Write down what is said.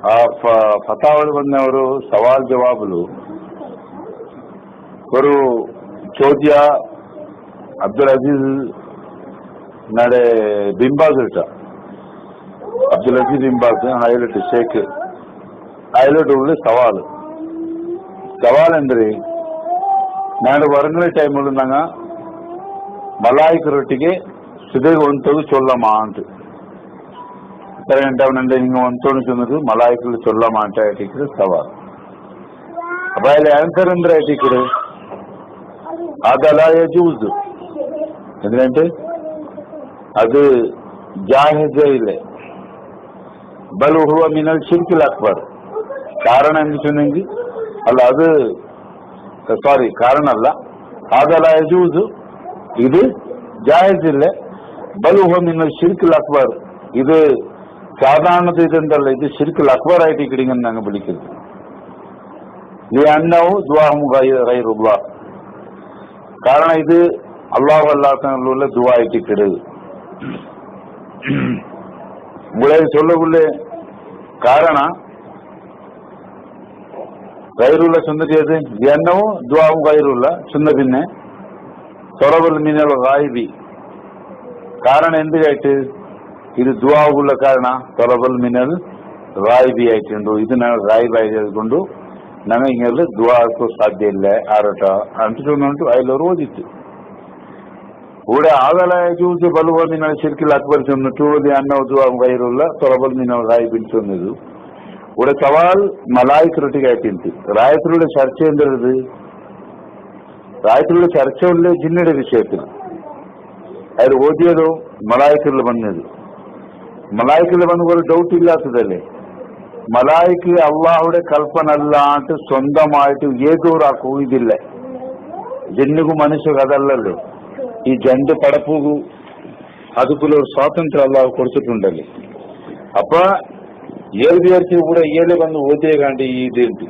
ఆ ఫతావాలు ಬಂದವರು సవాల్ జవాబులు ஒரு ചോദ്യ ಅಬ್ದುಲ್ ಅಜೀಜ್ ನಾಳೆ ಬಿಂಬಾಜ್ ಇಟ್ಟ ಅಬ್ದುಲ್ ಅಜೀಜ್ ಬಿಂಬಾಜ್ ಹೈಲೈಟ್ ಶೇಖ್ ಹೈಲೈಟ್ ಉಳ್ಳ ಸವಾಲ್ ಅಂದ್ರೆ ನಾನು ಹೊರಗಡೆ ಟೈಮಲ್ಲಿ ನಾಗ ಮಲಾಯಿಕರೊಟ್ಟಿಗೆ ಸಿದ್ಧ ಒಂತೋದು ಚೊಲ್ಲಮಾ ಅಂತ ಸರಿ ಅಂಟವನಂటే நீங்க ஒன்றுன்னு சொன்னது மலாய்க்குள்ள சொல்ல மாட்டேன் சவால் அப்ப அதில் ஆன்சர் ಅಂದ್ರೆ ఇక్కడ అదలా యజూజ్ ఎందుకంటే అది జాహిజే ఇల్లే బల్ హువ మినల్ షిర్కిల్ అక్బర్ కారణ ఎందుకు అಲ್ಲ ಅದು ಸಾರಿ ಕಾರಣ ಅಲ್ಲ ಅದలా యజూజ్ ఇది ಜಾಹಿಜ್ ಇಲ್ಲೇ ಬಲ್ ಹುವ మినల్ షిర్కిల్ అక్బర్ ಇದು சாதாரணது இதுன்றಲ್ಲ இது ஷிர்குல் அக்பர் ஆயிட்டு இக்கிடிங்கன்னு நாங்கள் பிடிக்கிறது நீ அண்ணாவும் துவாவும் கைருல்லா காரணம் இது அல்லாஹ் அல்லாஹ் உள்ள துவா ஆயிட்டு கிடையாது உங்களை சொல்லக்குள்ள காரணம் கைருள்ள சொன்னது எது எண்ணவும் துவாவும் கைருள்ள சொன்ன பின்ன தொலைவில் மீனல் ராய்பி காரணம் எந்த ஆயிட்டு ಇದು ದುವಾಗುಳ್ಳ ಕಾರಣ ತೊಲಬಲ್ ಮಿನಲ್ ರಾಯ್ಬಿ ಆಯ್ತು ಇದು ನಾವು ರಾಯ್ಬಿ ಆಯ್ದುಕೊಂಡು ನಮಗೆ ಹಿಂಗೆಲ್ಲ ದುವಾಕ್ಕೂ ಸಾಧ್ಯ ಇಲ್ಲ ಆರಾಟ ಅಂಟು ಐಲವರು ಓದಿತ್ತು ಕೂಡ ಆಗಲ చూసి బలువ మినల్ షిర్కిల్ అక్బర్ చెన్నట్టు అన్న దువా గైరుల్ల తొలబల్ మినల్ రాయ్బి చెన్నది కూడా సవాల్ మలాయికరుటిగా అయిపోయింది రాయతుల చర్చ ఏంటది ರಾಯತುള്ള ಚರ್ಚೆ ಉಳ್ಳೆ ಜಿನ್ನಡೆ ವಿಷಯത്തിന് ಅದು ಓದಿಯೋದು ಮಲಾಯಿಕರಲ್ಲಿ ಬಂದದು മലായിക്കിൽ വന്ന് ഒരു ഡൗട്ട് ഇല്ലാത്തതല്ലേ മലായിക്ക് അള്ളാഹുടെ കൽപ്പന അല്ലാണ്ട് സ്വന്തമായിട്ട് ഏതോരാക്കും ഇതില്ല ജന്നുಗೂ ಮನುಷ್ಯಗೂ ಅದಲ್ಲല്ലോ ಈ ಜಂಡು ಪಡಪುಗೂ ಅದಕ್ಕೂ ಸ್ವಾತಂತ್ರ್ಯ ಅಲ್ಲಾಹ್ ಕೊಡ್ತಿട്ടുണ്ടല്ലേ ಅಪ್ಪ ಏಳು ವಿದ್ಯಾರ್ಥಿ ಕೂಡ ಏಳೆ ಬಂದು ಓದೇ ಕಾಂಡಿ ಇದೇಂಟಿ